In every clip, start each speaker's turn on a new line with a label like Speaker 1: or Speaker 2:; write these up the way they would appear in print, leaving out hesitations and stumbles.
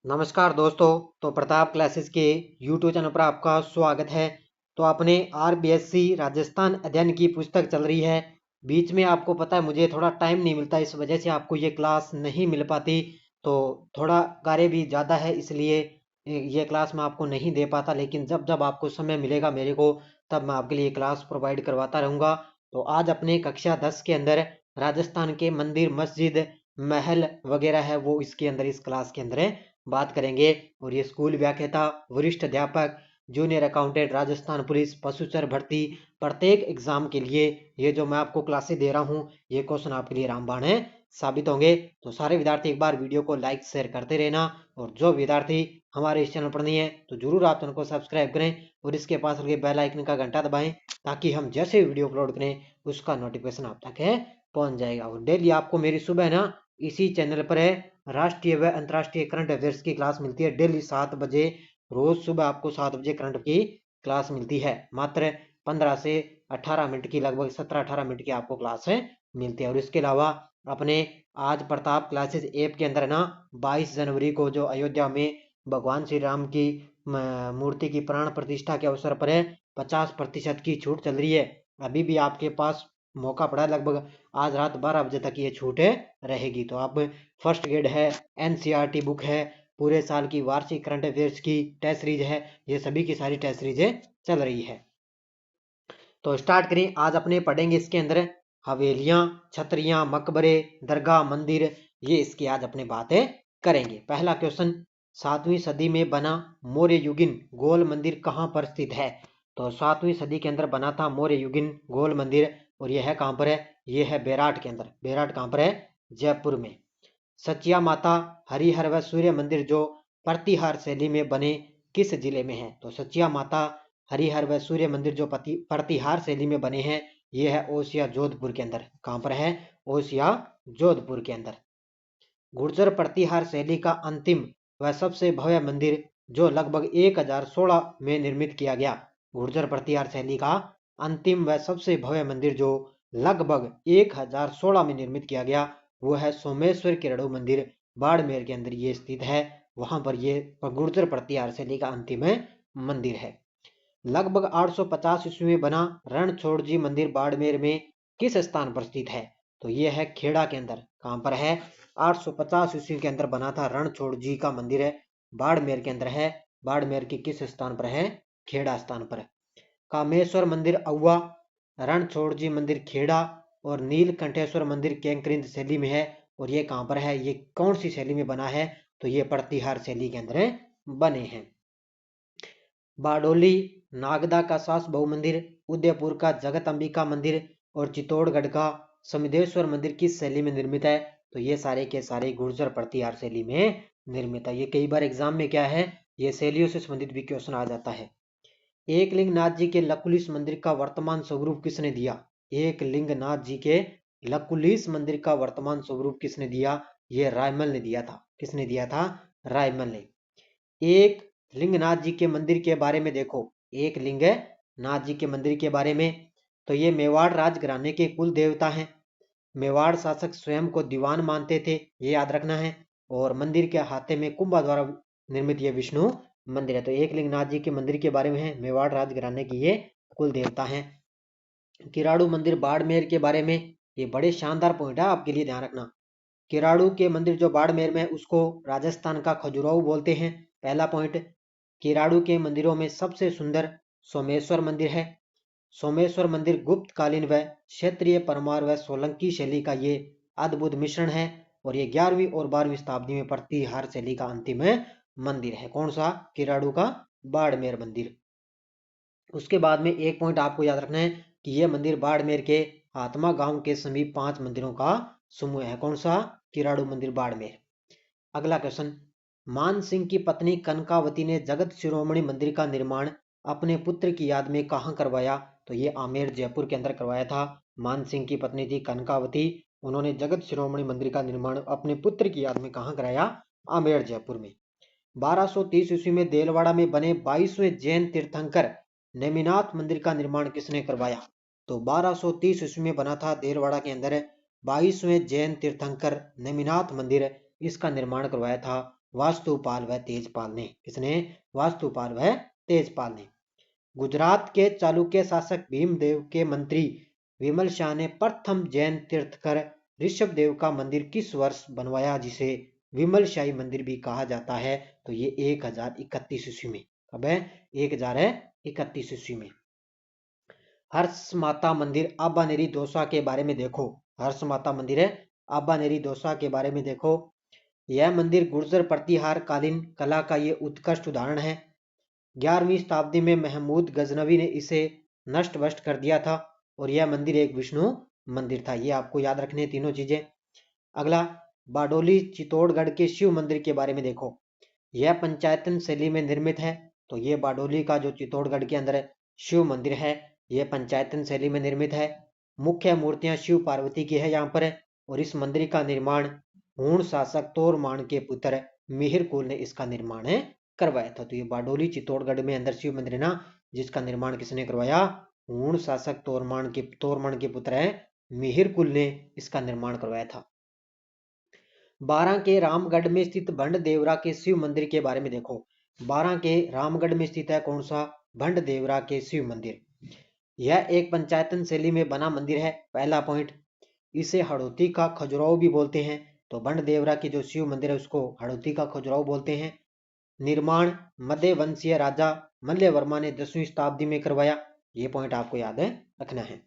Speaker 1: नमस्कार दोस्तों। तो प्रताप क्लासेस के यूट्यूब चैनल पर आपका स्वागत है। तो अपने आरबीएससी राजस्थान अध्ययन की पुस्तक चल रही है। बीच में आपको पता है मुझे थोड़ा टाइम नहीं मिलता, इस वजह से आपको ये क्लास नहीं मिल पाती। तो थोड़ा कार्य भी ज़्यादा है, इसलिए ये क्लास मैं आपको नहीं दे पाता, लेकिन जब जब आपको समय मिलेगा मेरे को, तब मैं आपके लिए क्लास प्रोवाइड करवाता रहूँगा। तो आज अपने कक्षा 10 के अंदर राजस्थान के मंदिर, मस्जिद, महल वगैरह है, वो इसके अंदर इस क्लास के अंदर बात करेंगे। और ये स्कूल व्याख्याता, वरिष्ठ अध्यापक, जूनियर अकाउंटेंट, राजस्थान पुलिस, पशुचर भर्ती, प्रत्येक एग्जाम के लिए ये जो मैं आपको क्लासेस दे रहा हूँ, ये क्वेश्चन आपके लिए रामबाण है साबित होंगे। तो सारे विद्यार्थी एक बार वीडियो को लाइक शेयर करते रहना। और जो विद्यार्थी हमारे इस चैनल पर नहीं है तो जरूर आप चैनल को सब्सक्राइब करें और इसके पास लगे बेल आइकन का घंटा दबाएं, ताकि हम जैसे वीडियो अपलोड करें उसका नोटिफिकेशन आप तक है पहुंच जाएगा। और डेली आपको मेरी सुबह ना इसी चैनल पर है राष्ट्रीय व अंतर्राष्ट्रीय करंट अफेयर्स की क्लास मिलती है। डेली 7 बजे, रोज सुबह आपको 7 बजे करंट की क्लास मिलती है। मात्र 15 से 18 मिनट की, लगभग 17-18 मिनट की आपको क्लास है मिलती है। और इसके अलावा अपने आज प्रताप क्लासेस ऐप के अंदर ना 22 जनवरी को जो अयोध्या में भगवान श्री राम की मूर्ति की प्राण प्रतिष्ठा के अवसर पर है 50% की छूट चल रही है। अभी भी आपके पास मौका पड़ा है, लगभग आज रात 12 बजे तक ये छूट है रहेगी। तो आप फर्स्ट ग्रेड है, एनसीईआरटी बुक है, पूरे साल की वार्षिक करंट अफेयर्स की टेस्ट सीरीज है, ये सभी की सारी टेस्ट सीरीजें चल रही है। तो स्टार्ट करें। आज अपने पढ़ेंगे इसके अंदर हवेलियां, छतरियां, मकबरे, दरगाह, मंदिर, ये इसकी आज अपने बातें करेंगे। पहला क्वेश्चन, 7वीं सदी में बना मौर्य युगीन गोल मंदिर कहाँ पर स्थित है? तो 7वीं सदी के अंदर बना था मौर्य युगीन गोल मंदिर, और यह है कहाँ पर है? यह है बेराट के अंदर। बेराट कहाँ पर है? जयपुर में। सचिया माता, हरिहर व सूर्य मंदिर जो प्रतिहार शैली में बने किस जिले में है? तो सचिया माता, हरिहर व सूर्य मंदिर जो प्रतिहार शैली में बने हैं, ये है ओसिया जोधपुर के अंदर। कहाँ पर है? ओसिया जोधपुर के अंदर। गुर्जर प्रतिहार शैली का अंतिम व सबसे भव्य मंदिर जो लगभग 1016 में निर्मित किया गया। गुर्जर प्रतिहार शैली का अंतिम व सबसे भव्य मंदिर जो लगभग 1016 में निर्मित किया गया, वो है सोमेश्वर किरड़ू मंदिर, बाड़मेर के अंदर ये स्थित है। वहां पर ये गुर्जर प्रतिहार शैली का अंतिम मंदिर है। लगभग 850 ईस्वी में बना रणछोड़जी मंदिर बाड़मेर में किस स्थान पर स्थित है? तो ये है खेड़ा के अंदर। कहां पर है? 850 ईस्वी के अंदर बना था रणछोड़जी का मंदिर है, बाड़मेर के अंदर है। बाड़मेर के किस स्थान पर है? खेड़ा स्थान पर। कामेश्वर मंदिर अहुआ, रणछोड़जी मंदिर खेड़ा और नीलकंठेश्वर मंदिर केंक्रिंद शैली में है। और ये कहां पर है? ये कौन सी शैली में बना है? तो ये प्रतिहार शैली के अंदर बने हैं। बारडोली, नागदा का सास बहु मंदिर, उदयपुर का जगत अंबिका मंदिर और चित्तौड़गढ़ का समिधेश्वर मंदिर किस शैली में निर्मित है? तो ये सारे के सारे गुर्जर प्रतिहार शैली में निर्मित है। ये कई बार एग्जाम में क्या है, ये शैलियों से संबंधित भी क्वेश्चन आ जाता है। एकलिंगनाथ जी के लकुलिश मंदिर का वर्तमान स्वरूप किसने दिया? एकलिंगनाथ जी के लकुलिश मंदिर का वर्तमान स्वरूप किसने दिया? ये रायमल ने दिया था। किसने दिया था? रायमल ने। एक लिंगनाथ जी के मंदिर के बारे में देखो। एक लिंगनाथ जी के मंदिर के बारे में, तो ये मेवाड़ राजघराने के कुल देवता हैं। मेवाड़ शासक स्वयं को दीवान मानते थे, ये याद रखना है। और मंदिर के हाथे में कुंभा द्वारा निर्मित ये विष्णु मंदिर है। तो एक लिंगनाथ जी के मंदिर के बारे में है, मेवाड़ राजघराने की ये कुल देवता हैं। किराड़ू मंदिर बाड़मेर के बारे में, ये बड़े शानदार पॉइंट है, आपके लिए ध्यान रखना। किराड़ू के मंदिर जो बाड़मेर में है, उसको राजस्थान का खजुराहो बोलते हैं। पहला पॉइंट, किराड़ू के मंदिरों में सबसे सुंदर सोमेश्वर मंदिर है। सोमेश्वर मंदिर गुप्त कालीन व क्षेत्रीय परमार व सोलंकी शैली का ये अद्भुत मिश्रण है। और ये 11वीं और 12वीं शताब्दी में प्रतिहार शैली का अंतिम मंदिर है। कौन सा? किराड़ू का बाड़मेर मंदिर। उसके बाद में एक पॉइंट आपको याद रखना है कि यह मंदिर बाड़मेर के आत्मा गांव के समीप 5 मंदिरों का समूह है। कौन सा? किराड़ू मंदिर बाड़मेर। अगला क्वेश्चन, मान सिंह की पत्नी कनकावती ने जगत शिरोमणि मंदिर का निर्माण अपने पुत्र की याद में कहाँ करवाया? तो ये आमेर जयपुर के अंदर करवाया था। मान सिंह की पत्नी थी कनकावती, उन्होंने जगत शिरोमणि मंदिर का निर्माण अपने पुत्र की याद में कहाँ कराया? आमेर जयपुर में। 1230 ईस्वी में देलवाड़ा में बने 22वें जैन तीर्थंकर नेमिनाथ मंदिर का निर्माण किसने करवाया? तो 1230 ईस्वी में बना था देलवाड़ा के अंदर 22वें जैन तीर्थंकर नेमिनाथ मंदिर, इसका निर्माण करवाया था वास्तुपाल व तेजपाल ने। किसने? वास्तुपाल व तेजपाल ने। गुजरात के चालुक्य शासक भीमदेव के मंत्री विमल शाह ने प्रथम जैन तीर्थकर ऋषभदेव का मंदिर किस वर्ष बनवाया, जिसे विमल शाही मंदिर भी कहा जाता है? तो ये 1031 ईस्वी में। कब है? 1031 ईस्वी में। हर्ष माता मंदिर आबानेरी दौसा के बारे में देखो। हर्ष माता मंदिर है आबानेरी दौसा के बारे में देखो। यह मंदिर गुर्जर प्रतिहार कालीन कला का ये उत्कृष्ट उदाहरण है। 11वीं शताब्दी में महमूद गजनवी ने इसे नष्ट भ्रष्ट कर दिया था और यह मंदिर एक विष्णु मंदिर था। ये आपको याद रखने तीनों चीजें। अगला, बारडोली चित्तौड़गढ़ के शिव मंदिर के बारे में देखो। यह पंचायतन शैली में निर्मित है। तो ये बारडोली का जो चित्तौड़गढ़ के अंदर शिव मंदिर है, यह पंचायतन शैली में निर्मित है। मुख्य मूर्तियां शिव पार्वती की है यहाँ पर, और इस मंदिर का निर्माण हूण शासक तोरमान के पुत्र मिहिर कुल ने इसका निर्माण करवाया था। तो ये बारडोली चित्तौड़गढ़ में अंदर शिव मंदिर है ना, जिसका निर्माण किसने करवाया? हूण शासक तोरमान के पुत्र है मिहिर कुल ने इसका निर्माण करवाया था। 12 के रामगढ़ में स्थित भंड देवरा के शिव मंदिर के बारे में देखो। 12 के रामगढ़ में स्थित है कौन सा? भंड देवरा के शिव मंदिर। यह एक पंचायतन शैली में बना मंदिर है। पहला पॉइंट, इसे हड़ौती का खजुराहो भी बोलते हैं। तो भंड देवरा की जो शिव मंदिर है उसको हड़ौती का खजुराहो बोलते हैं। निर्माण मध्य वंशीय राजा मल्यवर्मा ने 10वीं शताब्दी में करवाया। ये पॉइंट आपको याद है रखना है।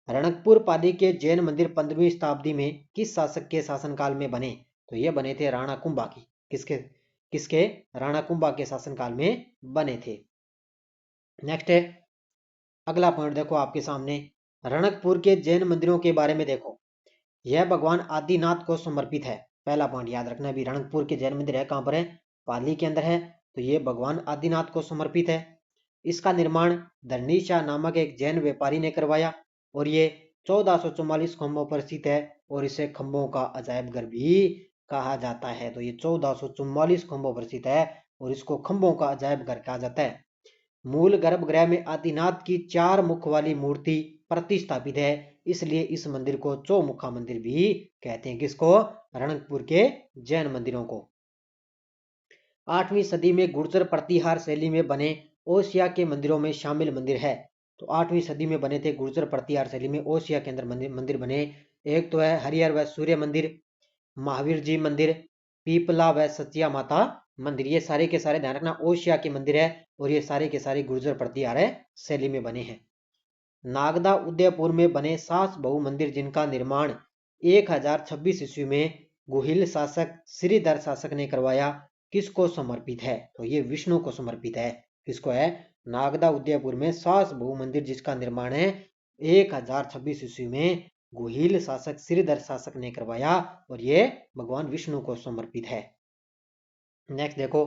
Speaker 1: रणकपुर पाली के जैन मंदिर 15वीं शताब्दी में किस शासक के शासनकाल में बने? तो ये बने थे राणा कुंभा की। किसके? राणा कुंभा के शासनकाल में बने थे। नेक्स्ट है अगला पॉइंट देखो आपके सामने, रणकपुर के जैन मंदिरों के बारे में देखो। यह भगवान आदिनाथ को समर्पित है। पहला पॉइंट याद रखना भी, रणकपुर के जैन मंदिर है कहां पर है? पाली के अंदर है। तो ये भगवान आदिनाथ को समर्पित है। इसका निर्माण धरनी शाह नामक एक जैन व्यापारी ने करवाया और ये 1444 खंभों पर स्थित है और इसे खंभों का अजायब घर भी कहा जाता है। तो ये 1444 खंभों पर स्थित है और इसको खंभों का अजायब घर कहा जाता है। मूल गर्भगृह में आदिनाथ की 4 मुख वाली मूर्ति प्रतिष्ठापित है, इसलिए इस मंदिर को चौमुखा मंदिर भी कहते हैं। किसको? रणकपुर के जैन मंदिरों को। 8वीं सदी में गुर्जर प्रतिहार शैली में बने ओसिया के मंदिरों में शामिल मंदिर है। तो 8वीं सदी में बने थे गुर्जर प्रतिहार शैली में ओसिया के अंदर मंदिर बने। एक तो है हरिहर व सूर्य मंदिर, महावीर जी मंदिर, पीपला व सचिया माता मंदिर। ये सारे के सारे ध्यान रखना ओसिया के मंदिर है और ये सारे के सारे गुर्जर प्रतिहार शैली में बने हैं। नागदा उदयपुर में बने सास बहु मंदिर जिनका निर्माण 1026 ईस्वी में गुहिल शासक श्रीधर शासक ने करवाया, किसको समर्पित है? तो ये विष्णु को समर्पित है। किसको है? नागदा उदयपुर में सास बहु मंदिर जिसका निर्माण है 1026 ईस्वी में गुहिल शासक श्रीधर शासक ने करवाया और ये भगवान विष्णु को समर्पित है। नेक्स्ट देखो,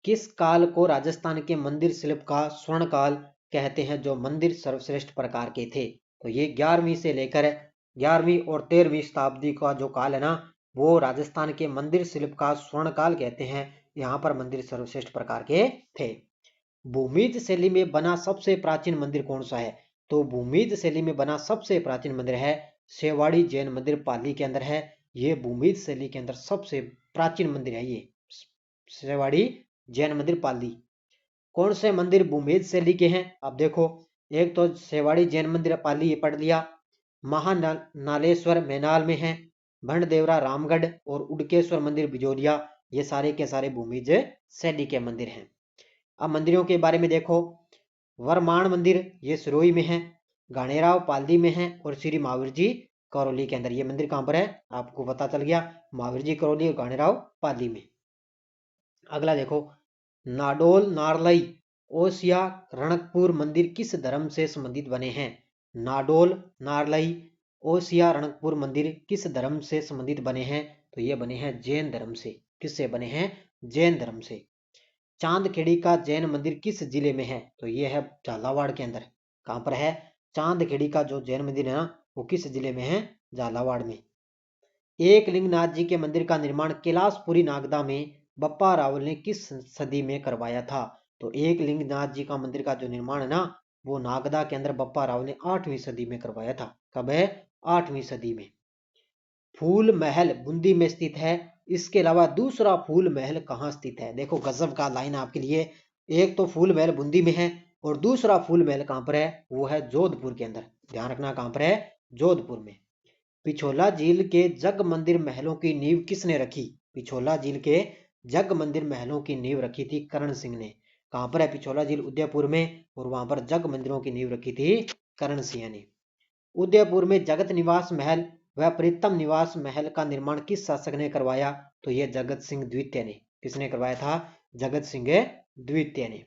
Speaker 1: किस काल को राजस्थान के मंदिर शिल्प का स्वर्ण काल कहते हैं, जो मंदिर सर्वश्रेष्ठ प्रकार के थे? तो ये 11वीं से लेकर 11वीं और 13वीं शताब्दी का जो काल है ना, वो राजस्थान के मंदिर शिल्प का स्वर्ण काल कहते हैं। यहाँ पर मंदिर सर्वश्रेष्ठ प्रकार के थे। भूमिज शैली में बना सबसे प्राचीन मंदिर कौन सा है? तो भूमिज शैली में बना सबसे प्राचीन मंदिर है शेवाड़ी जैन मंदिर, पाली के अंदर है। ये भूमिज शैली के अंदर सबसे प्राचीन मंदिर है, ये शेवाड़ी जैन मंदिर पाली। कौन से मंदिर भूमिज शैली के हैं? अब देखो, एक तो शेवाड़ी जैन मंदिर पाली ये पढ़ लिया, महानालेश्वर मैनाल में है, भंड देवरा रामगढ़ और उडकेश्वर मंदिर बिजोरिया, ये सारे के सारे भूमिज शैली के मंदिर हैं। अब मंदिरों के बारे में देखो, वरमाण मंदिर ये सिरोही में है, गाणेराव पाली में है और श्री महावीर जी करौली के अंदर। ये मंदिर कहां पर है? आपको पता चल गया, महावीर जी करौली और गाणेराव पाली में। अगला देखो, नाडोल नारलई ओसिया रणकपुर मंदिर किस धर्म से संबंधित बने हैं? नाडोल नारलई ओसिया रणकपुर मंदिर किस धर्म से संबंधित बने हैं? तो ये बने हैं जैन धर्म से। किससे बने हैं? जैन धर्म से। चांदखेड़ी का जैन मंदिर किस जिले में है? तो ये है झालावाड़ के अंदर। कहां पर है? चांदखेड़ी का जो जैन मंदिर है ना, वो किस जिले में है? झालावाड़ में। एक लिंगनाथ जी के मंदिर का निर्माण कैलाशपुरी नागदा में बप्पा रावल ने किस सदी में करवाया था? तो एक लिंगनाथ जी का मंदिर का जो निर्माण है ना, वो नागदा के अंदर बप्पा रावल ने 8वीं सदी में करवाया था। कब है? 8वीं सदी में। फूल महल बूंदी में स्थित है, इसके अलावा दूसरा फूल महल कहाँ स्थित है? देखो गजब का लाइन आपके लिए। एक तो फूल महल बूंदी में है और दूसरा फूल महल कहाँ पर है? वो है जोधपुर के अंदर। ध्यान रखना कहाँ पर है? जोधपुर में। पिछोला झील के जग मंदिर महलों की नींव किसने रखी? पिछोला झील के जग मंदिर महलों की नींव रखी थी करण सिंह ने। कहां पर है पिछोला झील? उदयपुर में। और वहां पर जग मंदिरों की नींव रखी थी करण सिंह ने। उदयपुर में जगत निवास महल व प्रीतम निवास महल का निर्माण किस शासक ने करवाया? तो यह जगत सिंह द्वितीय ने। किसने करवाया था? जगत सिंह द्वितीय ने।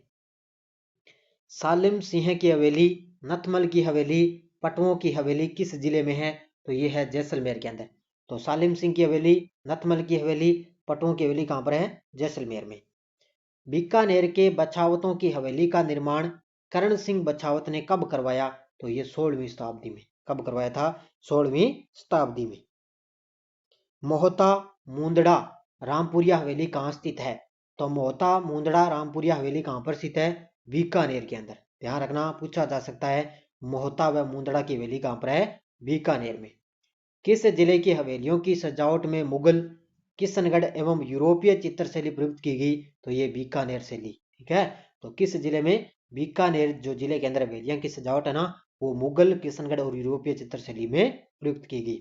Speaker 1: सालिम सिंह की हवेली, नथमल की हवेली, पटवों की हवेली किस जिले में है? तो यह है जैसलमेर के अंदर। तो सालिम सिंह की हवेली, नथमल की हवेली, पटवों की हवेली कहां पर है? जैसलमेर में। बीकानेर के बछावतों की हवेली का निर्माण करण सिंह बछावत ने कब करवाया? तो यह 16वीं शताब्दी में। कब करवाया था? 16वीं शताब्दी में। मोहता मुंदड़ा रामपुरिया हवेली कहाँ स्थित है? तो मोहता मुंदड़ा रामपुरिया हवेली कहाँ पर स्थित है? बीकानेर के अंदर। ध्यान रखना पूछा जा सकता है। मोहता व मुंदड़ा की हवेली कहाँ पर है? बीकानेर में। किस जिले की हवेलियों की सजावट में मुगल, किशनगढ़ एवं यूरोपीय चित्रशैली प्रयुक्त की गई? तो ये बीकानेर शैली। ठीक है। तो किस जिले में? बीकानेर जो जिले के अंदर हवेलियां की सजावट है ना, वो मुगल, किशनगढ़ और यूरोपीय चित्रशैली में प्रयुक्त की गई।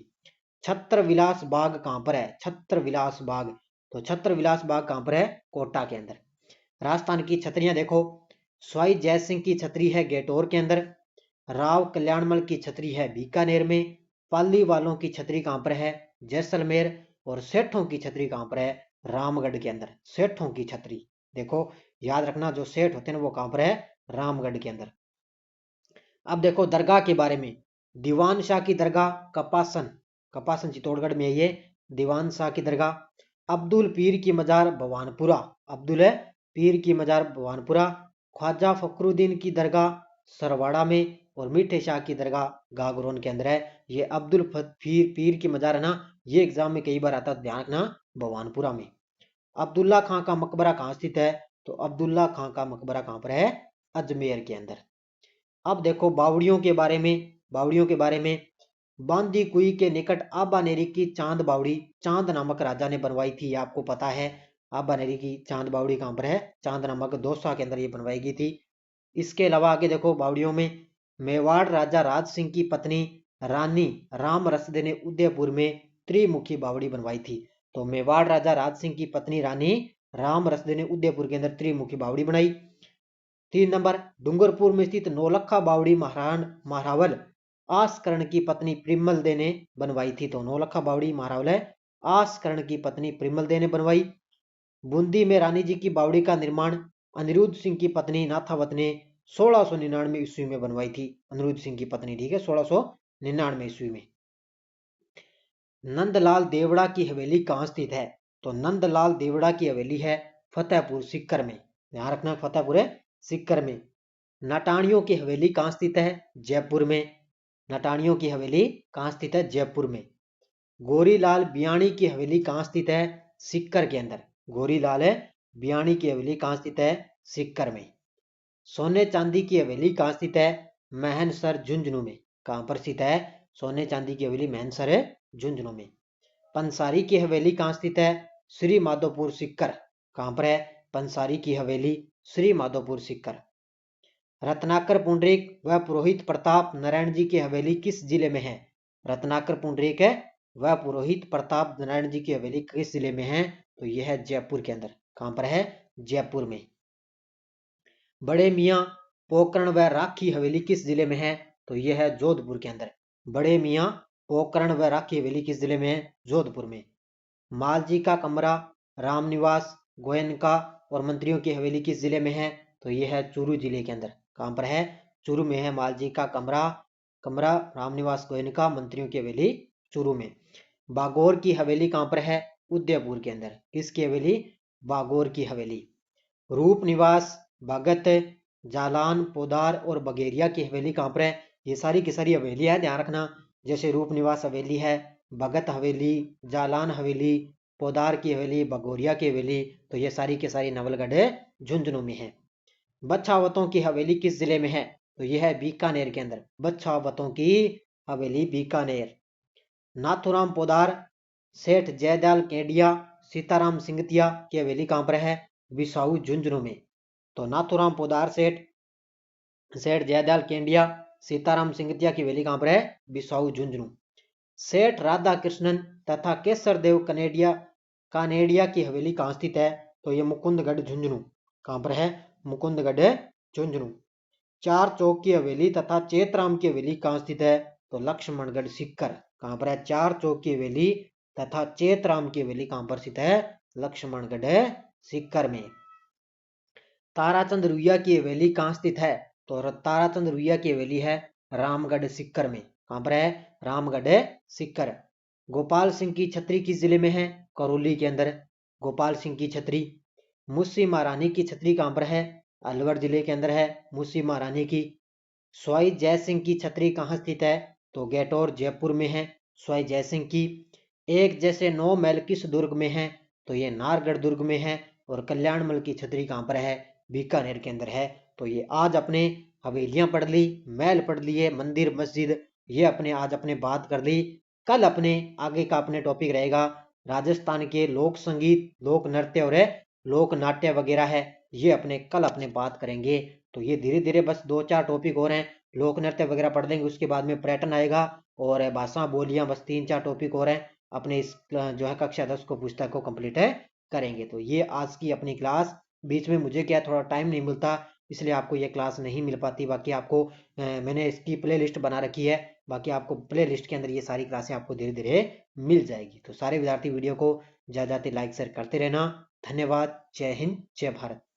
Speaker 1: छत्र विलास बाग कहां पर है? छत्र विलास बाग। तो छत्र विलास बाग कहां पर है? कोटा के अंदर। राजस्थान की छतरियां देखो। स्वाई जय सिंह की छतरी है गेटोर के अंदर। राव कल्याणमल की छतरी है बीकानेर में। पाली वालों की छतरी कहां पर है? जैसलमेर। और सेठों की छतरी कहां पर है? रामगढ़ के अंदर। सेठों की छतरी देखो, याद रखना जो सेठ होते हैं वो कहां पर है? रामगढ़ के अंदर। अब देखो दरगाह के बारे में। दीवान शाह की दरगाह कपासन, कपासन चित्तौड़गढ़ में है ये दीवान शाह की दरगाह। अब्दुल पीर की मजार भवानपुरा, अब्दुल पीर की मजार भवानपुरा। ख्वाजा फखरुद्दीन की दरगाह सरवाड़ा में। और मीठे शाह की दरगाह गागरोन के अंदर है। ये अब्दुल पीर की मजार है ना, ये एग्जाम में कई बार आता है, ध्यान रखना, भवानपुरा में। अब्दुल्ला खां का मकबरा कहाँ स्थित है? तो अब्दुल्ला खां का मकबरा कहाँ पर है? अजमेर के अंदर। अब देखो बावड़ियों के बारे में। बावड़ियों के बारे में। बांदी कुई के निकट आबानेरी की चांद बावड़ी चांद नामक राजा ने बनवाई थी, ये आपको पता है। आबानेरी की चांद बावड़ी कहां पर है? चांद नामक दौसा के अंदर ये बनवाई गई थी। इसके अलावा आगे देखो बावड़ियों में। मेवाड़ राजा राज सिंह की पत्नी रानी राम रसदे ने उदयपुर में त्रिमुखी बावड़ी बनवाई थी। तो मेवाड़ राजा राज सिंह की पत्नी रानी राम रसदे ने उदयपुर के अंदर त्रिमुखी बावड़ी बनाई। 3 नंबर, डूंगरपुर में स्थित नौलखा बावड़ी महारावल आसकरण की पत्नी प्रिमल दे ने बनवाई थी। तो नौलखा बावड़ी महारावल है आसकरण की पत्नी प्रिमल दे ने बनवाई। बूंदी में रानी जी की बावड़ी का निर्माण अनिरुद्ध सिंह की पत्नी नाथावत ने 1699 ईस्वी में बनवाई थी। अनिरुद्ध सिंह की पत्नी, ठीक है, 1699 ईस्वी में। नंदलाल देवड़ा की हवेली कहाँ स्थित है? तो नंदलाल देवड़ा की हवेली है फतेहपुर सीकर में। ध्यान रखना फतेहपुर है सीकर में। नटाणियों की हवेली कहाँ स्थित है? जयपुर में। नटाणियों की हवेली कहाँ स्थित है? जयपुर में। गोरीलाल बियाणी की हवेली कहाँ स्थित है? सीकर के अंदर। गोरीलाल बियाणी की हवेली कहाँ स्थित है? सीकर में। सोने चांदी की हवेली कहाँ स्थित है? महनसर झुंझुनू में। कहाँ पर स्थित है? सोने चांदी की हवेली महनसर है झुंझुनू में। पंसारी की हवेली कहाँ स्थित है? श्री माधोपुर सीकर। कहाँ पर है? पंसारी की हवेली श्री माधोपुर सीकर। रत्नाकर पुंडरीक व पुरोहित प्रताप नारायण जी की हवेली किस जिले में है? रत्नाकर पुंडरीक है वह पुरोहित प्रताप नारायण जी की हवेली किस जिले में है? तो यह है जयपुर के अंदर। कहां पर है? जयपुर में। बड़े मियाँ पोकरण व राखी हवेली किस जिले में है? तो यह है जोधपुर के अंदर। बड़े मियाँ पोकरण व राखी हवेली किस जिले में है? जोधपुर में। मालजी का कमरा, रामनिवास, गोयनका और मंत्रियों की हवेली किस जिले में है? तो यह है चूरू जिले के अंदर। कहां पर है? चूरू में है मालजी का कमरा, रामनिवास, गोयनका, मंत्रियों की हवेली चूरू में। बागौर की हवेली कहां पर है? उदयपुर के अंदर। किसकी हवेली? बागौर की हवेली। रूप निवास, भगत, जालान, पोदार और बगेरिया की हवेली कहां पर है? ये सारी की सारी हवेली है, ध्यान रखना। जैसे रूप निवास हवेली है, भगत हवेली, जालान हवेली, पोदार की हवेली, बगोरिया की हवेली, तो ये सारी की सारी नवलगढ़ झुंझुनू में है। बछावतों की हवेली किस जिले में है? तो यह है बीकानेर के अंदर। बछावतों की हवेली बीकानेर। नाथुराम पोदार, सेठ जयदयाल केडिया, सीताराम सिंगतिया की हवेली कहाँ पर है? बिसाऊ झुंझुनू में। तो नाथूराम पोदार सेठ सेठ जयदयाल केंडिया सीताराम सिंगतिया की हवेली कहाँ पर है? बिसाऊ झुंझुनू। सेठ राधा कृष्णन तथा केसर देव कानेडिया की हवेली कहाँ स्थित है? तो ये मुकुंदगढ़ झुंझुनू। कहाँ पर है? मुकुंदगढ़ झुंझुनू। चार चौक की हवेली तथा चेतराम की हवेली कहाँ स्थित है? तो लक्ष्मणगढ़ सीकर। कहाँ पर है? चार चौक की हवेली तथा चेतराम की हवेली कहाँ पर स्थित है? लक्ष्मणगढ़ सीकर में। ताराचंद रुइया की हवेली कहाँ स्थित है? तो ताराचंद रुइया की हवेली है रामगढ़ सीकर में। कहाँ पर है? रामगढ़ सीकर। गोपाल सिंह की छतरी किस जिले में है? करौली के अंदर गोपाल सिंह की छतरी। मुंशी महारानी की छतरी कहाँ पर है? अलवर जिले के अंदर है मुंशी महारानी की। स्वाई जय सिंह की छतरी कहाँ स्थित है? तो गेटौर जयपुर में है स्वाई जय सिंह की। एक जैसे 9 महल किस दुर्ग में है? तो ये नारगढ़ दुर्ग में है। और कल्याणमल की छतरी कहाँ पर है? बीकानेर के अंदर है। तो ये आज अपने हवेलियां पढ़ ली, महल पढ़ लिए, मंदिर मस्जिद, ये अपने आज अपने बात कर ली। कल अपने आगे का अपने टॉपिक रहेगा राजस्थान के लोक संगीत, लोक नृत्य और लोक नाट्य वगैरह है, ये अपने कल अपने बात करेंगे। तो ये धीरे धीरे बस 2-4 टॉपिक और हैं, लोक नृत्य वगैरह पढ़ लेंगे, उसके बाद में पर्यटन आएगा और भाषा बोलियां, बस 3-4 टॉपिक और हैं अपने इस जो है कक्षा 10 को पुस्तक को कंप्लीट है करेंगे। तो ये आज की अपनी क्लास। बीच में मुझे क्या थोड़ा टाइम नहीं मिलता, इसलिए आपको ये क्लास नहीं मिल पाती। बाकी आपको मैंने इसकी प्ले लिस्ट बना रखी है, बाकी आपको प्ले लिस्ट के अंदर ये सारी क्लासें आपको धीरे धीरे मिल जाएगी। तो सारे विद्यार्थी वीडियो को ज़्यादा लाइक शेयर करते रहना। धन्यवाद। जय हिंद, जय भारत।